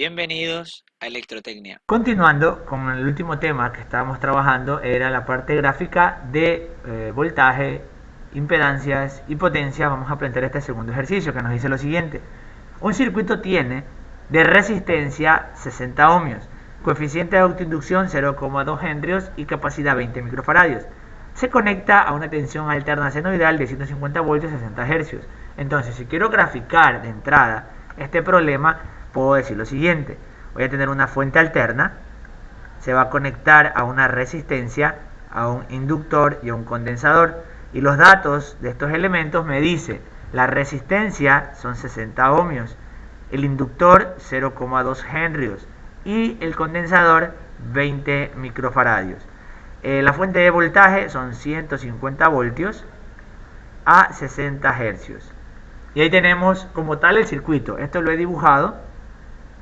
Bienvenidos a Electrotecnia. Continuando con el último tema que estábamos trabajando, era la parte gráfica de voltaje, impedancias y potencia. Vamos a plantear este segundo ejercicio que nos dice lo siguiente. Un circuito tiene de resistencia 60 ohmios, coeficiente de autoinducción 0,2 henrios y capacidad 20 microfaradios. Se conecta a una tensión alterna senoidal de 150 voltios a 60 hercios. Entonces, si quiero graficar de entrada este problema, puedo decir lo siguiente. Voy a tener una fuente alterna, se va a conectar a una resistencia, a un inductor y a un condensador, y los datos de estos elementos me dice: la resistencia son 60 ohmios, el inductor 0,2 henrios y el condensador 20 microfaradios. La fuente de voltaje son 150 voltios a 60 hercios. Y ahí tenemos como tal el circuito. Esto lo he dibujado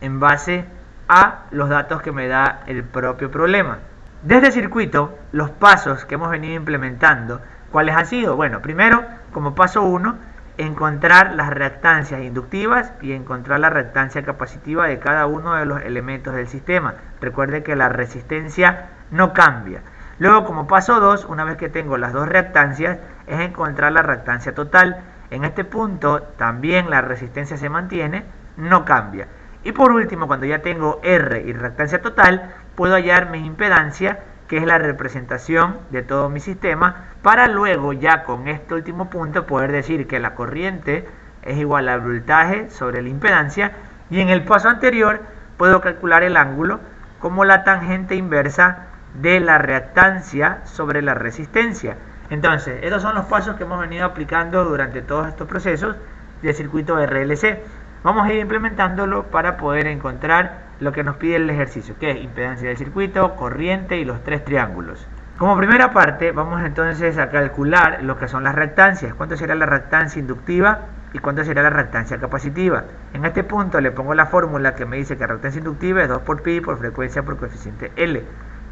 en base a los datos que me da el propio problema. De este circuito, los pasos que hemos venido implementando, ¿cuáles han sido? Bueno, primero, como paso 1, encontrar las reactancias inductivas y encontrar la reactancia capacitiva de cada uno de los elementos del sistema. Recuerde que la resistencia no cambia. Luego, como paso 2, una vez que tengo las dos reactancias, es encontrar la reactancia total. En este punto también la resistencia se mantiene, no cambia. Y por último, cuando ya tengo R y reactancia total, puedo hallar mi impedancia, que es la representación de todo mi sistema, para luego ya con este último punto poder decir que la corriente es igual al voltaje sobre la impedancia, y en el paso anterior puedo calcular el ángulo como la tangente inversa de la reactancia sobre la resistencia. Entonces, estos son los pasos que hemos venido aplicando durante todos estos procesos del circuito RLC. Vamos a ir implementándolo para poder encontrar lo que nos pide el ejercicio, que es impedancia del circuito, corriente y los tres triángulos. Como primera parte, vamos entonces a calcular lo que son las reactancias. ¿Cuánto será la reactancia inductiva y cuánto será la reactancia capacitiva? En este punto le pongo la fórmula que me dice que la reactancia inductiva es 2 por pi por frecuencia por coeficiente L.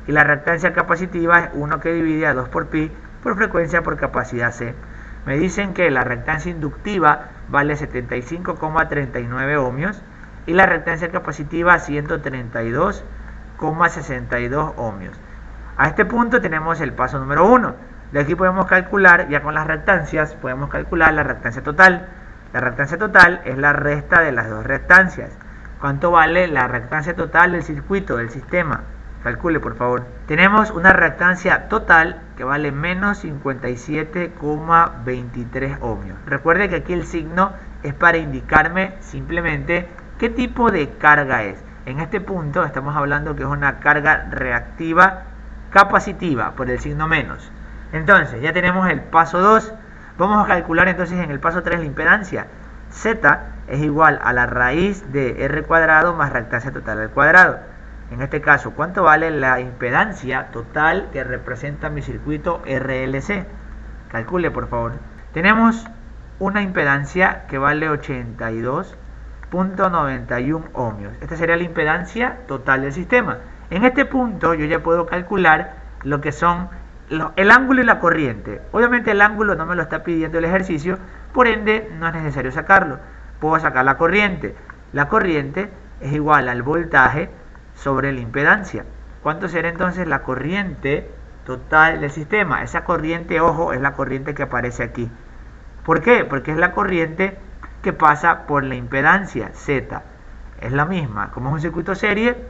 Y la reactancia capacitiva es 1 que divide a 2 por pi por frecuencia por capacidad C. Me dicen que la reactancia inductiva vale 75,39 ohmios y la reactancia capacitiva 132,62 ohmios. A este punto tenemos el paso número 1. De aquí podemos calcular, ya con las reactancias, podemos calcular la reactancia total. La reactancia total es la resta de las dos reactancias. ¿Cuánto vale la reactancia total del circuito, del sistema? Calcule, por favor. Tenemos una reactancia total que vale menos 57,23 ohmios. Recuerde que aquí el signo es para indicarme simplemente qué tipo de carga es. En este punto estamos hablando que es una carga reactiva capacitiva por el signo menos. Entonces, ya tenemos el paso 2. Vamos a calcular entonces en el paso 3 la impedancia. Z es igual a la raíz de R cuadrado más reactancia total al cuadrado. En este caso, ¿cuánto vale la impedancia total que representa mi circuito RLC? Calcule, por favor. Tenemos una impedancia que vale 82,91 ohmios. Esta sería la impedancia total del sistema. En este punto yo ya puedo calcular lo que son el ángulo y la corriente. Obviamente el ángulo no me lo está pidiendo el ejercicio, por ende no es necesario sacarlo. Puedo sacar la corriente. La corriente es igual al voltaje sobre la impedancia. ¿Cuánto será entonces la corriente total del sistema? Esa corriente, ojo, es la corriente que aparece aquí. ¿Por qué? Porque es la corriente que pasa por la impedancia Z. Es la misma. Como es un circuito serie,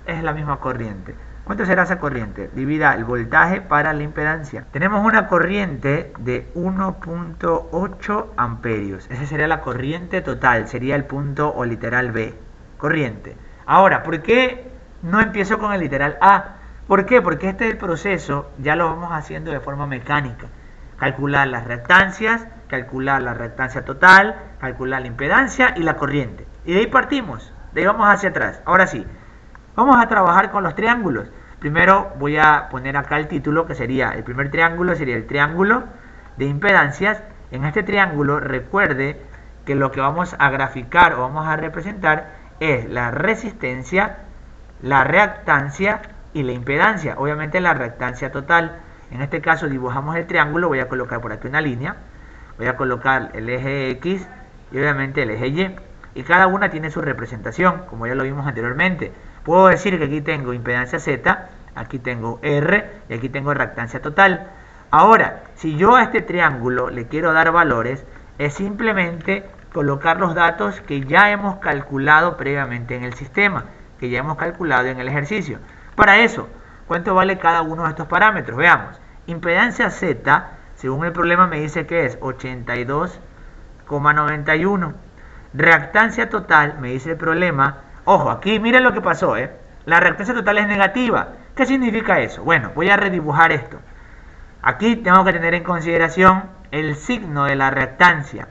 es la misma corriente. ¿Cuánto será esa corriente? Divida el voltaje para la impedancia. Tenemos una corriente de 1,8 amperios. Esa sería la corriente total. Sería el punto o literal B. Corriente. Ahora, ¿por qué no empiezo con el literal A? ¿Por qué? Porque este es el proceso, ya lo vamos haciendo de forma mecánica. Calcular las reactancias, calcular la reactancia total, calcular la impedancia y la corriente. Y de ahí partimos, de ahí vamos hacia atrás. Ahora sí, vamos a trabajar con los triángulos. Primero voy a poner acá el título, que sería, el primer triángulo sería el triángulo de impedancias. En este triángulo, recuerde que lo que vamos a graficar o vamos a representar es la resistencia, la reactancia y la impedancia. Obviamente la reactancia total. En este caso dibujamos el triángulo. Voy a colocar por aquí una línea. Voy a colocar el eje X y obviamente el eje Y. y cada una tiene su representación, como ya lo vimos anteriormente. Puedo decir que aquí tengo impedancia Z, aquí tengo R y aquí tengo reactancia total. Ahora, si yo a este triángulo le quiero dar valores, es simplemente colocar los datos que ya hemos calculado previamente en el sistema, que ya hemos calculado en el ejercicio. Para eso, ¿cuánto vale cada uno de estos parámetros? Veamos. Impedancia Z, según el problema me dice que es 82,91. Reactancia total, me dice el problema. Ojo, aquí miren lo que pasó, La reactancia total es negativa. ¿Qué significa eso? Bueno, voy a redibujar esto. Aquí tengo que tener en consideración el signo de la reactancia.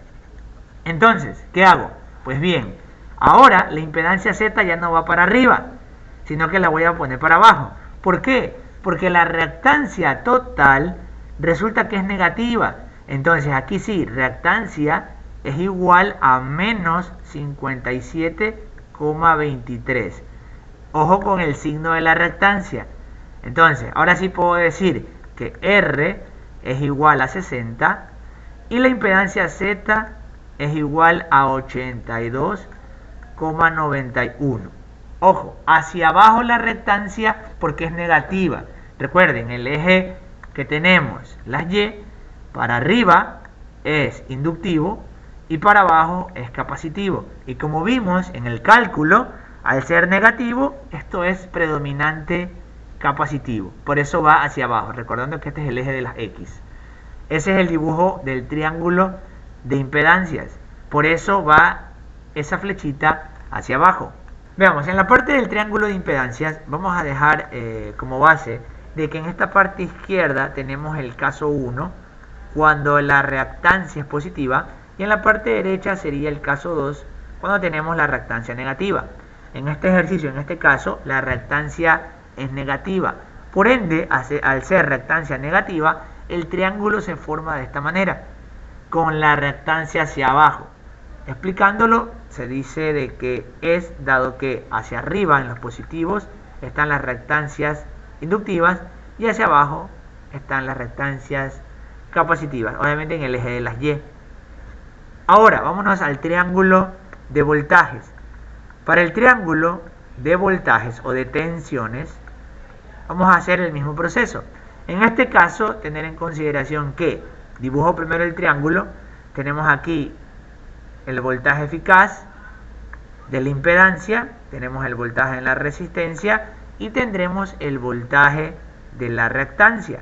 Entonces, ¿qué hago? Pues bien, ahora la impedancia Z ya no va para arriba, sino que la voy a poner para abajo. ¿Por qué? Porque la reactancia total resulta que es negativa. Entonces, aquí sí, reactancia es igual a menos 57,23. Ojo con el signo de la reactancia. Entonces, ahora sí puedo decir que R es igual a 60 y la impedancia Z es igual a 82,91. Ojo, hacia abajo la reactancia porque es negativa. Recuerden, el eje que tenemos, las Y, para arriba es inductivo y para abajo es capacitivo. Y como vimos en el cálculo, al ser negativo, esto es predominante capacitivo. Por eso va hacia abajo, recordando que este es el eje de las X. Ese es el dibujo del triángulo de impedancias. Por eso va esa flechita hacia abajo. Veamos, en la parte del triángulo de impedancias vamos a dejar como base de que en esta parte izquierda tenemos el caso 1 cuando la reactancia es positiva y en la parte derecha sería el caso 2 cuando tenemos la reactancia negativa. En este ejercicio, en este caso, la reactancia es negativa. Por ende, al ser reactancia negativa, el triángulo se forma de esta manera, con la reactancia hacia abajo. Explicándolo, se dice de que es dado que hacia arriba en los positivos están las reactancias inductivas y hacia abajo están las reactancias capacitivas, obviamente en el eje de las Y. Ahora, vámonos al triángulo de voltajes. Para el triángulo de voltajes o de tensiones, vamos a hacer el mismo proceso. En este caso, tener en consideración que dibujo primero el triángulo, tenemos aquí el voltaje eficaz de la impedancia, tenemos el voltaje en la resistencia y tendremos el voltaje de la reactancia.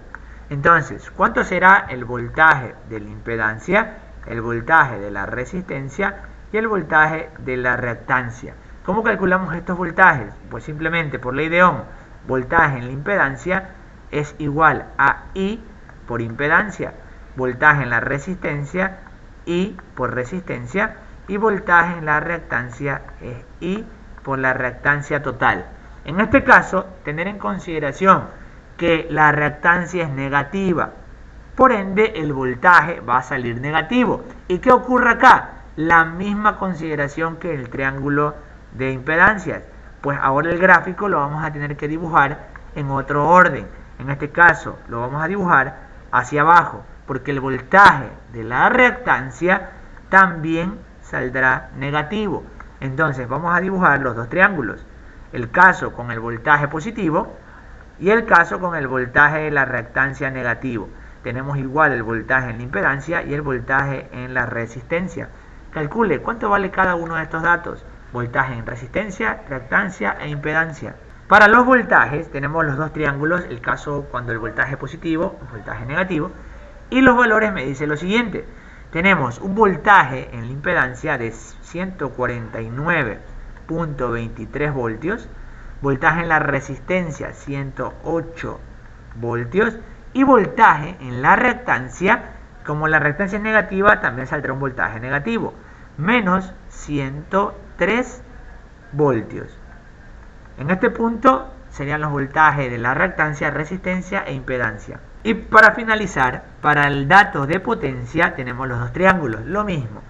Entonces, ¿cuánto será el voltaje de la impedancia, el voltaje de la resistencia y el voltaje de la reactancia? ¿Cómo calculamos estos voltajes? Pues simplemente por ley de Ohm, voltaje en la impedancia es igual a I por impedancia, voltaje en la resistencia I por resistencia y voltaje en la reactancia es I por la reactancia total. En este caso, tener en consideración que la reactancia es negativa, por ende el voltaje va a salir negativo. ¿Y qué ocurre acá? La misma consideración que el triángulo de impedancias. Pues ahora el gráfico lo vamos a tener que dibujar en otro orden. En este caso lo vamos a dibujar hacia abajo, porque el voltaje de la reactancia también saldrá negativo. Entonces vamos a dibujar los dos triángulos, el caso con el voltaje positivo y el caso con el voltaje de la reactancia negativo. Tenemos igual el voltaje en la impedancia y el voltaje en la resistencia. Calcule cuánto vale cada uno de estos datos: voltaje en resistencia, reactancia e impedancia. Para los voltajes tenemos los dos triángulos, el caso cuando el voltaje es positivo, el voltaje negativo, y los valores me dicen lo siguiente. Tenemos un voltaje en la impedancia de 149,23 voltios, voltaje en la resistencia 108 voltios y voltaje en la reactancia, como la reactancia es negativa, también saldrá un voltaje negativo, menos 103 voltios. En este punto serían los voltajes de la reactancia, resistencia e impedancia. Y para finalizar, para el dato de potencia tenemos los dos triángulos, lo mismo.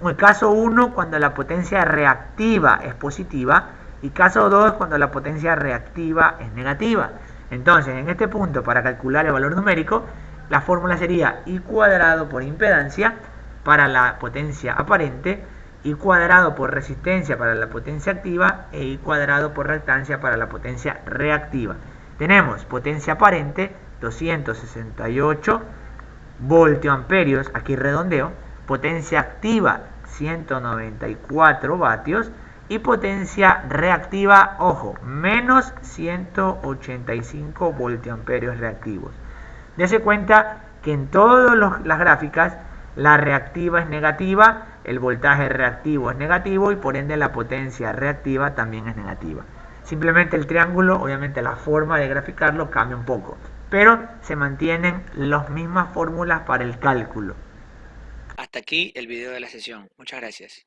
El caso 1 cuando la potencia reactiva es positiva y caso 2 cuando la potencia reactiva es negativa. Entonces, en este punto, para calcular el valor numérico, la fórmula sería I cuadrado por impedancia para la potencia aparente I cuadrado por resistencia para la potencia activa e I cuadrado por reactancia para la potencia reactiva. Tenemos potencia aparente 268 voltioamperios, aquí redondeo, potencia activa 194 vatios y potencia reactiva, ojo, menos 185 voltioamperios reactivos. Dese cuenta que en todas las gráficas la reactiva es negativa, el voltaje reactivo es negativo y por ende la potencia reactiva también es negativa. Simplemente el triángulo, obviamente la forma de graficarlo cambia un poco, pero se mantienen las mismas fórmulas para el cálculo. Hasta aquí el video de la sesión. Muchas gracias.